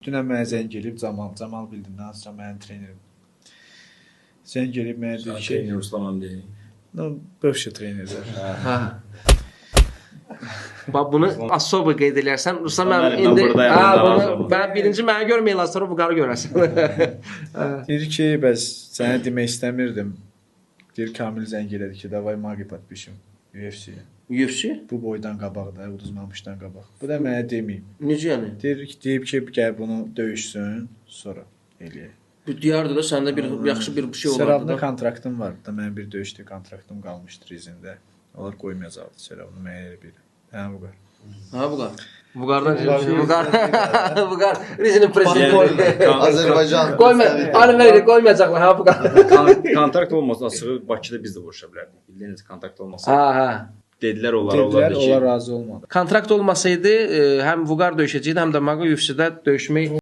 Dünən mənə zəng eləyib Camal bildim, hansısa mənim trenerim. Zəng eləyib mənə dedi ki, Trener Ruslan deyil. bövşə trenerlər. Hə. Bax bunu особо qeyd edərsən. Ruslan Mən mənim indi buradayam, mən birinci mənə görməyələr, sonra bu qarı görərsən. Deyir ki, bəs sənə demək istəmirdim. Deyir Kamil zəng elədi ki, davay magi подпишем UFC-yə. UFC? Bu boydan qabaq da, uduzmamışdan qabaq. Bu da mənə deməyib. Necə yəni? Deyib ki, gəl bunu döyüşsün, sonra eləyək. Bu deyərdi də səndə bir yaxşı bir şey olardı Serabla da. kontraktım vardı da, mənim bir döyüşdə kontraktım qalmışdı izində. Onlar qoymayacaqdı Serabla, mənə elə bir. Hə, bu qədər. Ha bu qar. Bu qardan bu qar. Rizinin prezidenti. Azərbaycan. Qoyma, anıları qoymayacaqlar ha bu qar. Kontrakt olmasa açığı Bakıda biz də vuruşa bilərdik. Bildiyiniz kontrakt olmasa. Ha, ha. Dedilər onlar Dedilər, ki, onlar razı olmadı. Kontrakt olmasaydı həm Vuqar döyüşəcəkdi, həm də Mago UFC-də döyüşmək